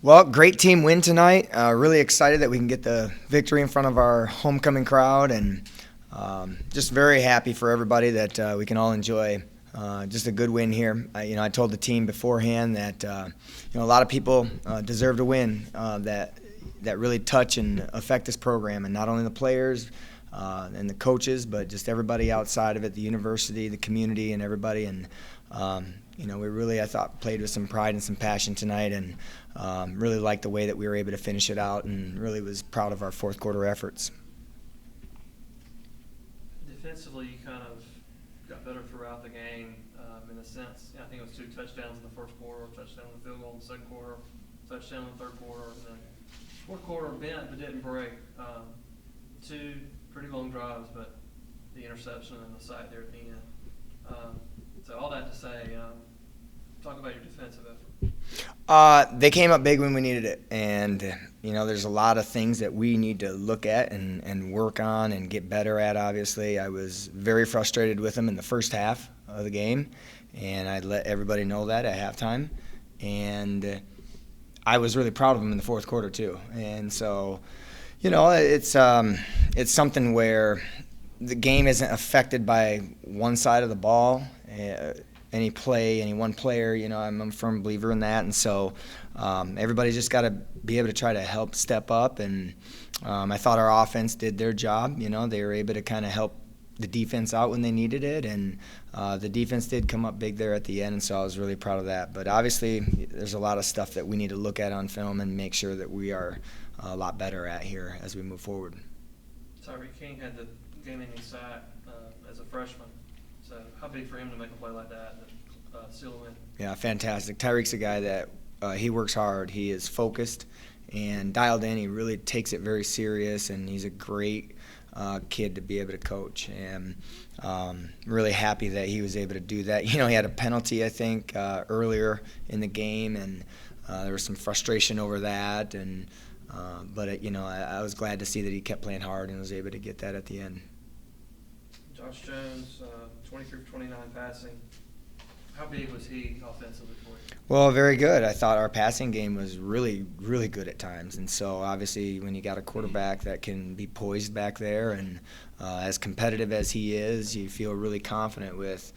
Well, great team win tonight. Really excited that we can get the victory in front of our homecoming crowd, and just very happy for everybody that we can all enjoy just a good win here. I told the team beforehand that a lot of people deserve to win that really touch and affect this program, and not only the players and the coaches, but just everybody outside of it, the university, the community, and everybody. And we really, I thought, played with some pride and some passion tonight, and really liked the way that we were able to finish it out, and really was proud of our fourth quarter efforts. Defensively, you kind of got better throughout the game in a sense. I think it was 2 touchdowns in the first quarter, touchdown in the field goal in the second quarter, touchdown in the third quarter, and then fourth quarter bent but didn't break. 2 pretty long drives, but the interception and the sack there at the end. So all that to say, talk about your defensive effort. They came up big when we needed it, and there's a lot of things that we need to look at and work on and get better at. Obviously, I was very frustrated with them in the first half of the game, and I let everybody know that at halftime, and I was really proud of them in the fourth quarter too. And so, it's something where the game isn't affected by one side of the ball. Any one player, I'm a firm believer in that. And so everybody's just got to be able to try to help step up. And I thought our offense did their job. They were able to kind of help the defense out when they needed it. And the defense did come up big there at the end, and so I was really proud of that. But obviously there's a lot of stuff that we need to look at on film and make sure that we are a lot better at here as we move forward. Tyreek King had the game-ending sack as a freshman. So how big for him to make a play like that and seal a win? Yeah, fantastic. Tyreek's a guy that he works hard. He is focused and dialed in. He really takes it very serious, and he's a great kid to be able to coach. And really happy that he was able to do that. He had a penalty, I think, earlier in the game, and there was some frustration over that. And but I was glad to see that he kept playing hard and was able to get that at the end. Josh Jones, 23 for 29 passing. How big was he offensively for you? Well, very good. I thought our passing game was really, really good at times. And so obviously when you got a quarterback that can be poised back there and as competitive as he is, you feel really confident with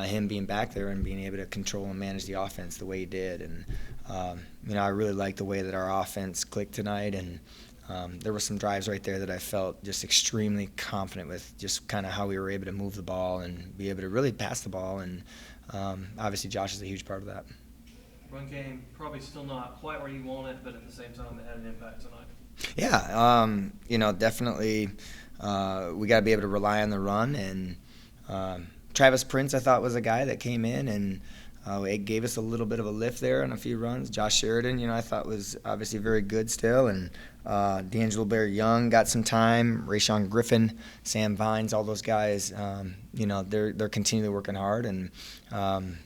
him being back there and being able to control and manage the offense the way he did. And, I really liked the way that our offense clicked tonight. And there were some drives right there that I felt just extremely confident with, just kind of how we were able to move the ball and be able to really pass the ball. And obviously Josh is a huge part of that. Run game probably still not quite where you want it, but at the same time it had an impact tonight. Yeah, definitely we got to be able to rely on the run. And Travis Prince, I thought, was a guy that came in and it gave us a little bit of a lift there on a few runs. Josh Sheridan, I thought was obviously very good still. And D'Angelo Bear-Young got some time. Rayshon Griffin, Sam Vines, all those guys, they're continually working hard. And,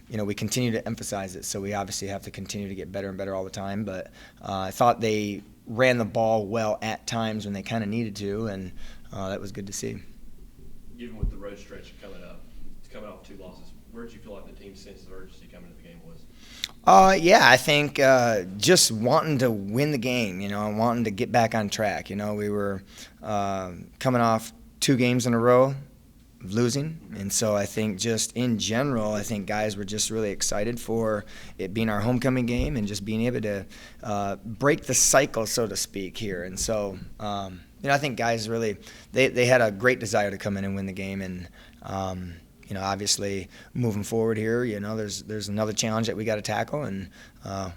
we continue to emphasize it. So we obviously have to continue to get better and better all the time. But I thought they ran the ball well at times when they kind of needed to, and that was good to see. Given with the road stretch coming off 2 losses, where did you feel like the team's sense of urgency coming into the game was? I think just wanting to win the game, wanting to get back on track. We were coming off 2 games in a row of losing, and so I think just in general, I think guys were just really excited for it being our homecoming game and just being able to break the cycle, so to speak, here. And so, I think guys really, they had a great desire to come in and win the game. And obviously moving forward here, there's another challenge that we got to tackle, and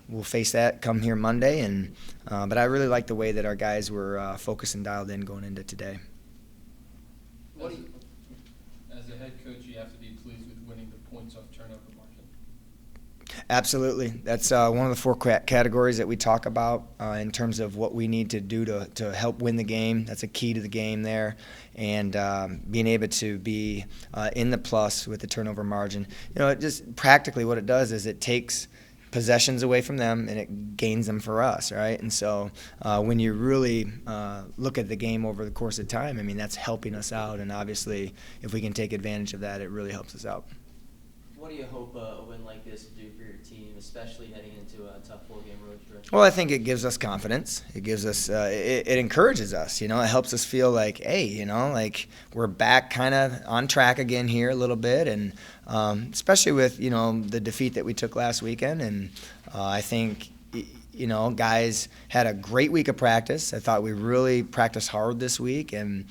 we'll face that come here Monday. And but I really like the way that our guys were focused and dialed in going into today. As a head coach, you have to be pleased with winning the points off turnover margin. Absolutely. That's one of the 4 categories that we talk about in terms of what we need to do to help win the game. That's a key to the game there. And being able to be in the plus with the turnover margin. Just practically what it does is it takes possessions away from them and it gains them for us, right? And so when you really look at the game over the course of time, that's helping us out. And obviously if we can take advantage of that, it really helps us out. What do you hope a win like this will do for your team, especially heading into a tough 4-game road stretch? Well, I think it gives us confidence. It gives us, it encourages us. It helps us feel like, hey, like we're back kind of on track again here a little bit, and especially with the defeat that we took last weekend. And I think guys had a great week of practice. I thought we really practiced hard this week, and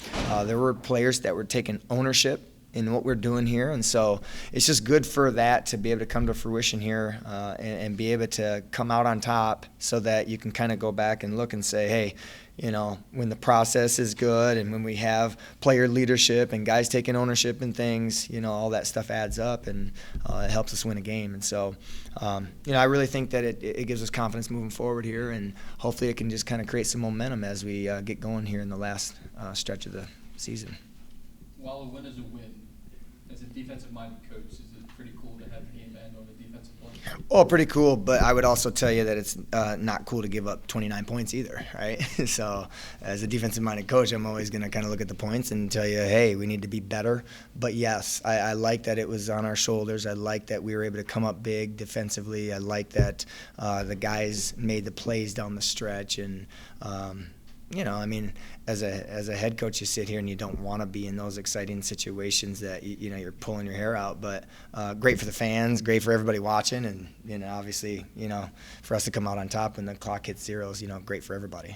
there were players that were taking ownership in what we're doing here, and so it's just good for that to be able to come to fruition here and be able to come out on top, so that you can kind of go back and look and say, hey, when the process is good and when we have player leadership and guys taking ownership and things, all that stuff adds up, and it helps us win a game. And so, I really think that it gives us confidence moving forward here, and hopefully it can just kind of create some momentum as we get going here in the last stretch of the season. While a win is a win, as a defensive-minded coach, is it pretty cool to have the game end on a defensive play? Oh, pretty cool, but I would also tell you that it's not cool to give up 29 points either, right? So as a defensive-minded coach, I'm always going to kind of look at the points and tell you, hey, we need to be better. But, yes, I like that it was on our shoulders. I like that we were able to come up big defensively. I like that the guys made the plays down the stretch. And, as a head coach, you sit here and you don't want to be in those exciting situations that you're pulling your hair out. But great for the fans, great for everybody watching, and obviously for us to come out on top when the clock hits zeros, great for everybody.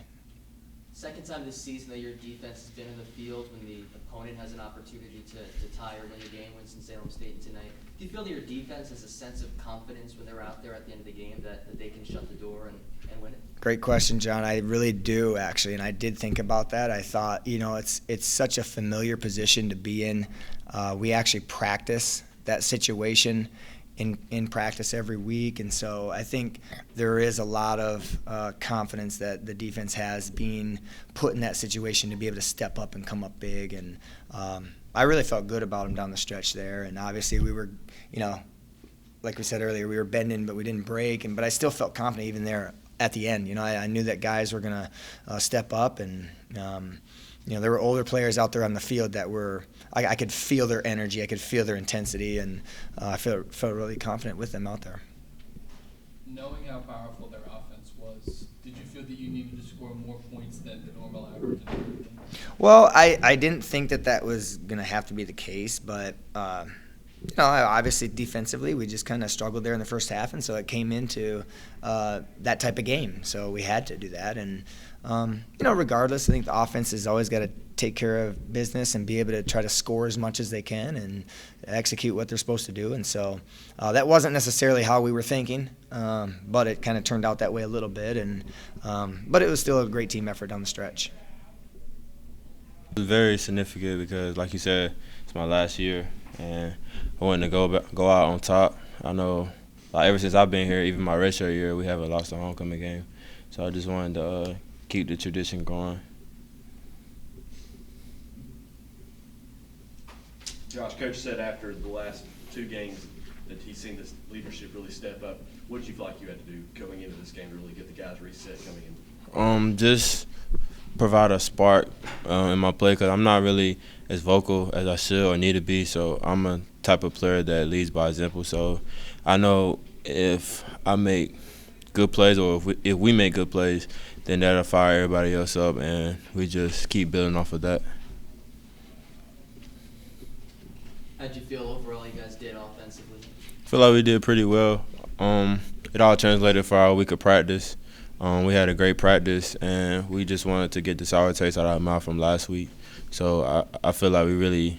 Second time this season that your defense has been in the field when the opponent has an opportunity to tie or win the game, Winston-Salem State tonight. Do you feel that your defense has a sense of confidence when they're out there at the end of the game that they can shut the door and win it? Great question, John. I really do, actually, and I did think about that. I thought, it's such a familiar position to be in. We actually practice that situation in practice every week, and so I think there is a lot of confidence that the defense has being put in that situation to be able to step up and come up big, and I really felt good about them down the stretch there. And obviously we were, like we said earlier, we were bending, but we didn't break, but I still felt confident even there at the end. I knew that guys were going to step up, and there were older players out there on the field that were I could feel their energy, I could feel their intensity, and I felt really confident with them out there. Knowing how powerful their offense was, did you feel that you needed to score more points than the normal average? Well, I didn't think that was going to have to be the case, but obviously defensively we just kind of struggled there in the first half, and so it came into that type of game. So we had to do that, and regardless, I think the offense has always got to take care of business and be able to try to score as much as they can and execute what they're supposed to do. And so that wasn't necessarily how we were thinking, but it kind of turned out that way a little bit. And but it was still a great team effort down the stretch. It was very significant because, like you said, it's my last year, and I wanted to go out on top. I know, ever since I've been here, even my redshirt year, we haven't lost a homecoming game. So I just wanted to keep the tradition going. Josh, Coach said after the last two games that he's seen this leadership really step up. What did you feel like you had to do going into this game to really get the guys reset coming in? Just provide a spark in my play, because I'm not really as vocal as I should or need to be. So I'm a type of player that leads by example. So I know if I make good plays, or if we make good plays, then that'll fire everybody else up, and we just keep building off of that. How'd you feel overall you guys did offensively? I feel like we did pretty well. It all translated for our week of practice. We had a great practice, and we just wanted to get the sour taste out of our mouth from last week. So I feel like we really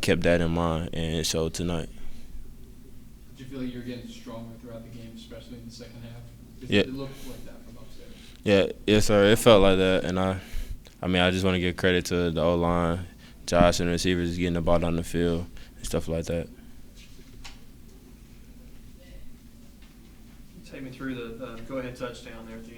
kept that in mind, and it showed tonight. Did you feel like you were getting stronger throughout the game, especially in the second half? Yeah. It looked like that from upstairs. Yeah, yes, sir. It felt like that, and I just want to give credit to the O-line, Josh, and the receivers getting the ball down the field and stuff like that. Take me through the go-ahead touchdown there at the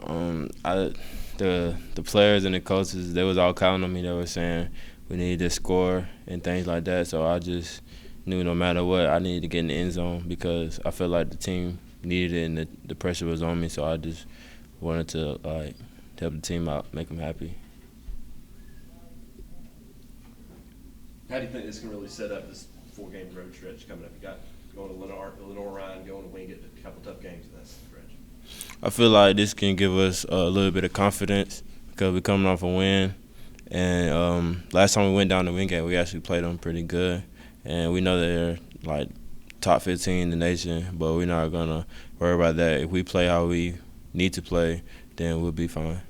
end. The players and the coaches, they was all counting on me. They were saying we needed to score and things like that. So I just knew no matter what, I needed to get in the end zone because I felt like the team needed it and the pressure was on me. So I just wanted to help the team out, make them happy. How do you think this can really set up this 4-game road stretch coming up. You got going to Lenore Ryan, going to Wingate, a couple tough games in that stretch. I feel like this can give us a little bit of confidence because we're coming off a win. And last time we went down to Wingate, we actually played them pretty good. And we know they're like top 15 in the nation, but we're not going to worry about that. If we play how we need to play, then we'll be fine.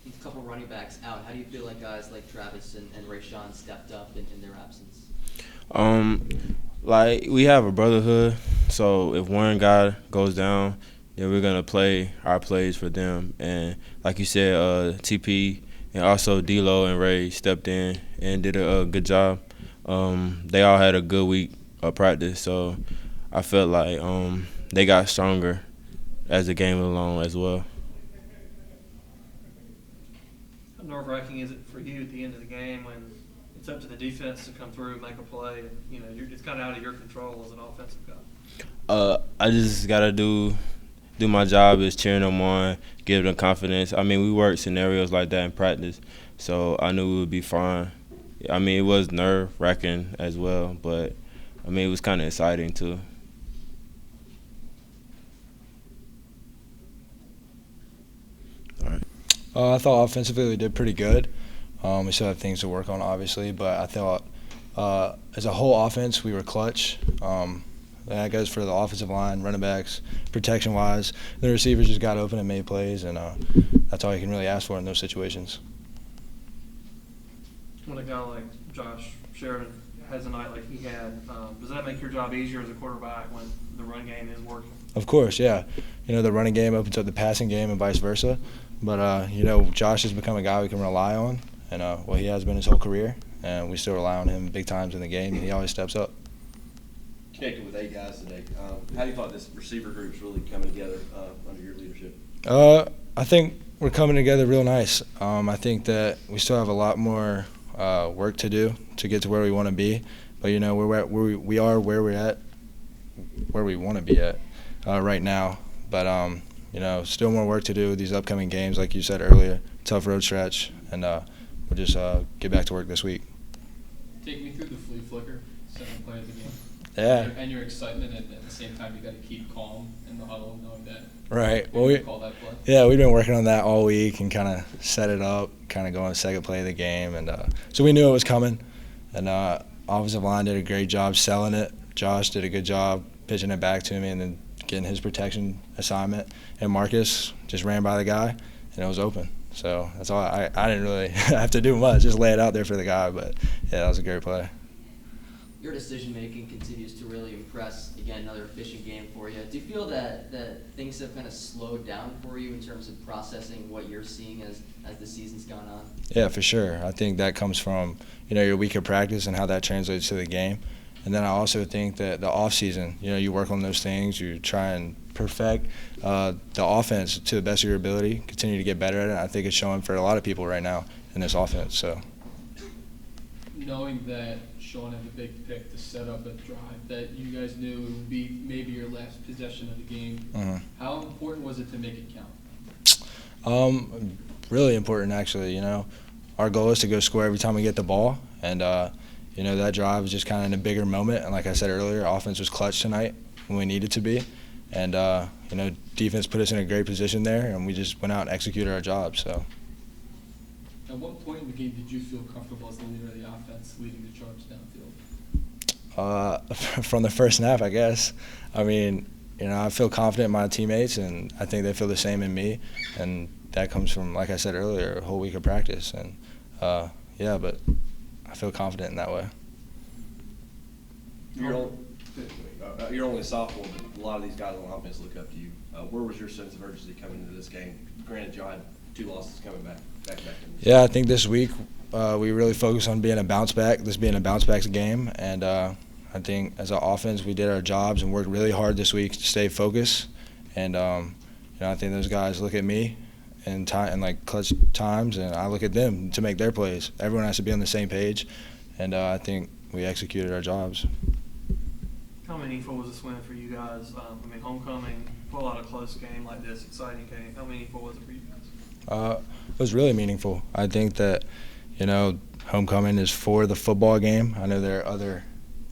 A couple running backs out. How do you feel like guys like Travis and Rayshawn stepped up in their absence? Like we have a brotherhood, so if one guy goes down, then we're gonna play our plays for them. And like you said, TP and also D-Lo and Ray stepped in and did a good job. They all had a good week of practice, so I felt like they got stronger as the game went along as well. How nerve-wracking is it for you at the end of the game when it's up to the defense to come through and make a play, and it's kind of out of your control as an offensive guy? I just gotta do my job is cheering them on, give them confidence. I mean, we worked scenarios like that in practice, so I knew we would be fine. I mean, it was nerve-wracking as well, but I mean, it was kind of exciting too. All right. I thought offensively we did pretty good. We still have things to work on, obviously, but I thought as a whole offense we were clutch. That goes for the offensive line, running backs, protection-wise. The receivers just got open and made plays, and that's all you can really ask for in those situations. When a guy like Josh Sheridan has a night like he had, does that make your job easier as a quarterback when the run game is working? Of course, yeah. The running game opens up the passing game and vice versa. But, Josh has become a guy we can rely on, and he has been his whole career, and we still rely on him big times in the game, and he always steps up. Connected with 8 guys today, how do you thought this receiver group's really coming together under your leadership? I think we're coming together real nice. I think that we still have a lot more work to do to get to where we want to be, but we are where we're at, where we want to be at right now. But still more work to do with these upcoming games, like you said earlier. Tough road stretch, and we'll just get back to work this week. Take me through the flea flicker, second play of the game. Yeah. And your excitement, and at the same time, you got to keep calm in the huddle, knowing that. Right. Well, call that play. We've been working on that all week and kind of set it up, kind of going second play of the game, and so we knew it was coming. And offensive line did a great job selling it. Josh did a good job pitching it back to me, and then getting his protection assignment. And Marcus just ran by the guy, and it was open. So that's all. I didn't really have to do much, just lay it out there for the guy. But yeah, that was a great play. Your decision-making continues to really impress. Again, another efficient game for you. Do you feel that things have kind of slowed down for you in terms of processing what you're seeing as the season's gone on? Yeah, for sure. I think that comes from, your week of practice and how that translates to the game. And then I also think that the off season, you work on those things, you try and perfect the offense to the best of your ability, continue to get better at it. I think it's showing for a lot of people right now in this offense. So, knowing that Sean had the big pick to set up a drive that you guys knew it would be maybe your last possession of the game, how important was it to make it count? Really important, actually. Our goal is to go score every time we get the ball, and that drive was just kind of in a bigger moment. And like I said earlier, offense was clutch tonight when we needed to be, and defense put us in a great position there, and we just went out and executed our job. So. At what point in the game did you feel comfortable as the leader of the offense leading the charge downfield? From the first snap, I guess. I mean, I feel confident in my teammates, and I think they feel the same in me. And that comes from, like I said earlier, a whole week of practice. And, but I feel confident in that way. You're only a sophomore, but a lot of these guys on offense look up to you. Where was your sense of urgency coming into this game? Granted, you had 2 losses coming back. Yeah, I think this week we really focused on being a bounce back, this being a bounce back game. And I think as an offense we did our jobs and worked really hard this week to stay focused. And, I think those guys look at me in clutch times, and I look at them to make their plays. Everyone has to be on the same page, and I think we executed our jobs. How meaningful was this win for you guys? Homecoming, pull out a close game like this, exciting game. How meaningful was it for you guys? It was really meaningful. I think that, you know, homecoming is for the football game. I know there are other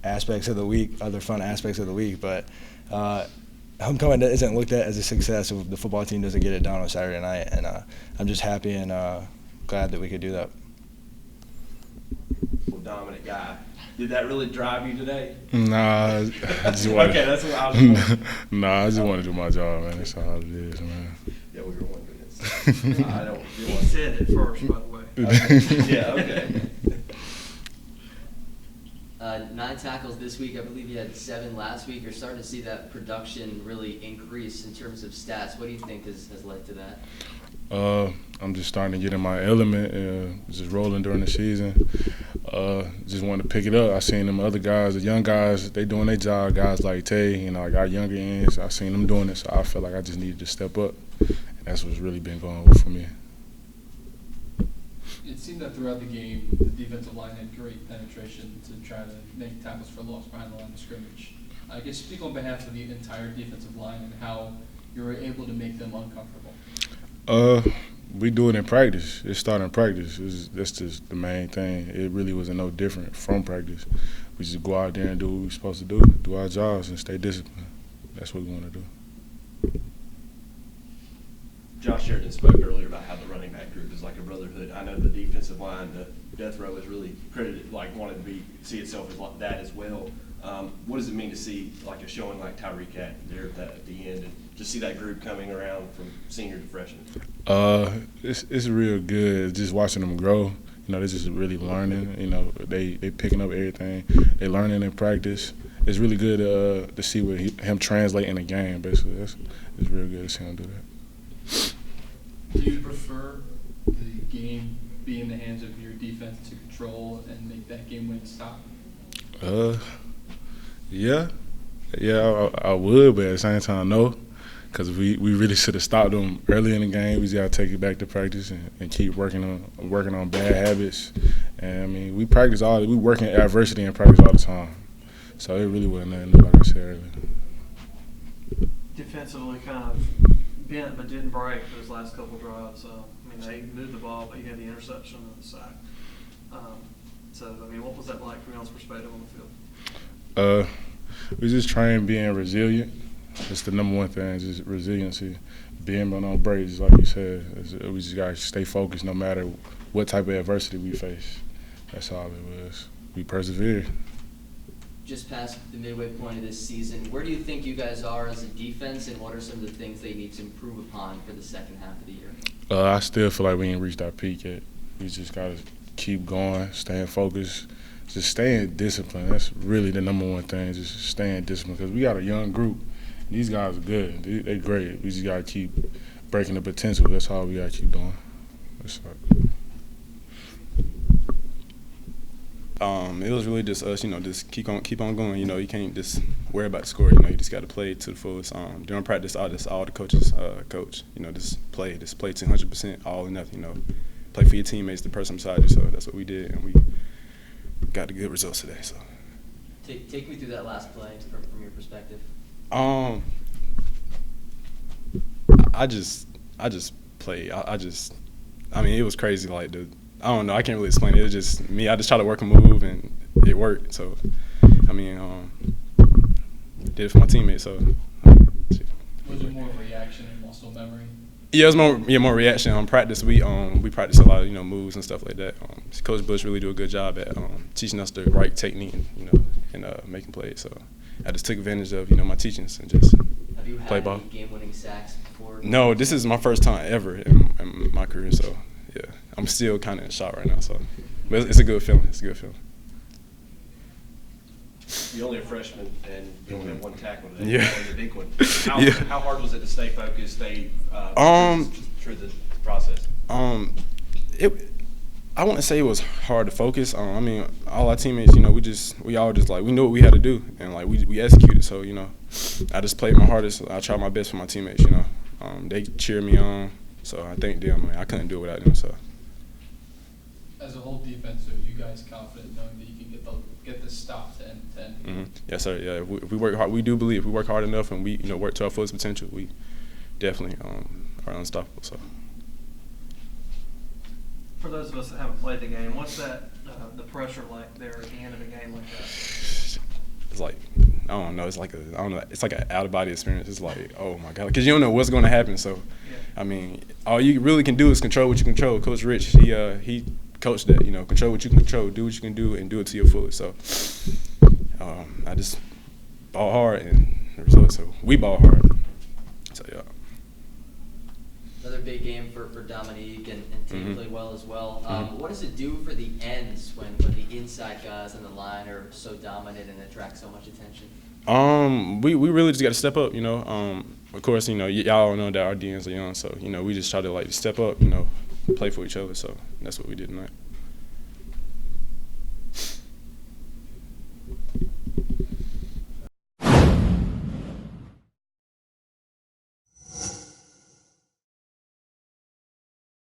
aspects of the week, other fun aspects of the week, but homecoming isn't looked at as a success if the football team doesn't get it done on Saturday night, and I'm just happy and glad that we could do that. Well, dominant guy. Did that really drive you today? Nah, I just wanted. Okay, that's what I was wondering. Nah, I just want to do my job, man. That's all it is, man. Yeah, we were wondering this. I don't. He said it first, by the way. Yeah, okay. 9 tackles this week. I believe you had 7 last week. You're starting to see that production really increase in terms of stats. What do you think has led to that? I'm just starting to get in my element, just rolling during the season. Just wanted to pick it up. I seen them other guys, the young guys, they doing their job. Guys like Tay, you know, I got younger ends. I seen them doing it, so I felt like I just needed to step up. And that's what's really been going on for me. It seemed that throughout the game, the defensive line had great penetration to try to make tackles for loss behind the line of scrimmage. I guess speak on behalf of the entire defensive line and how you were able to make them uncomfortable. We do it in practice. It started in practice. That's just the main thing. It really wasn't no different from practice. We just go out there and do what we're supposed to do our jobs, and stay disciplined. That's what we want to do. Josh Sheridan spoke earlier about how the running back group is like a brotherhood. I know the defensive line, the death row, is really credited, like wanted to see itself as like that as well. What does it mean to see like a showing like Tyreek had there at the end, and just see that group coming around from senior to freshman? It's real good just watching them grow. You know, they're just really learning. You know, they picking up everything. They learning in practice. It's really good to see what him translate in the game. Basically, it's real good to see him do that. Do you prefer the game be in the hands of your defense to control and make that game-winning stop? Yeah, I would, but at the same time, no, because we really should have stopped them early in the game. We just got to take it back to practice and keep working on bad habits. And I mean, we working adversity in practice all the time, so it really wasn't nothing new, like I said earlier. Defensively, kind of bent but didn't break those last couple drives. I mean, they moved the ball, but you had the interception and the sack. So, I mean, what was that like from y'all's perspective on the field? We just trying being resilient. It's the number one thing, just resiliency. Being on breaks, like you said. We just got to stay focused no matter what type of adversity we face. That's all it was. We persevered. Just past the midway point of this season, where do you think you guys are as a defense, and what are some of the things they need to improve upon for the second half of the year? I still feel like we ain't reached our peak yet. We just got to keep going, staying focused, just staying disciplined. That's really the number one thing, just staying disciplined, because we got a young group. These guys are good. They're great. We just got to keep breaking the potential. That's all we got to keep doing. That's right. It was really just us, just keep on going. You can't just worry about the score. You just got to play to the fullest. During practice, all the coaches coach. Just play 200%, all or nothing. Play for your teammates, the person beside you. So that's what we did, and we got the good results today. So take me through that last play from your perspective. I just played. I mean, it was crazy. Like I don't know. I can't really explain it. It was just me. I just tried to work a move, and it worked. So, I mean, did it for my teammates. So, Was it more reaction and muscle memory? Yeah, it was more reaction. On practice, we practice a lot of moves and stuff like that. Coach Bush really do a good job at teaching us the right technique, and making plays. So, I just took advantage of my teachings and just Have you had play ball. any game-winning sacks before? No, this is my first time ever in my career. So, yeah, I'm still kind of in shock right now. So, but it's a good feeling. It's a good feeling. You're only a freshman, and you only have one tackle today. Yeah. The big one. Yeah. How hard was it to stay focused, stay through the process? I wouldn't say it was hard to focus. I mean, all our teammates, we all just we knew what we had to do, and we executed. So I just played my hardest. I tried my best for my teammates. They cheered me on. So I thank them. I couldn't do it without them. So. As a whole defense, are you guys confident knowing that you can get this stop to end? Mm-hmm. Yes, sir. Yeah, if we work hard. We do believe if we work hard enough and we work to our fullest potential, we definitely are unstoppable. So. for those of us that haven't played the game, what's that, the pressure like there at the end of a game like that? It's like, I don't know. It's like it's like an out of body experience. It's like, oh my God, because you don't know what's going to happen. So, Yeah. I mean, all you really can do is control what you control. Coach Rich, he coached that. Control what you can control, do what you can do, and do it to your fullest. So, I just ball hard, and the result. So we ball hard. So yeah. Another big game for Dominique and team played well as well. What does it do for the ends when the inside guys on the line are so dominant and attract so much attention? We really just got to step up, Of course, y'all know that our DNs are young, so, we just try to, step up, play for each other. So that's what we did tonight.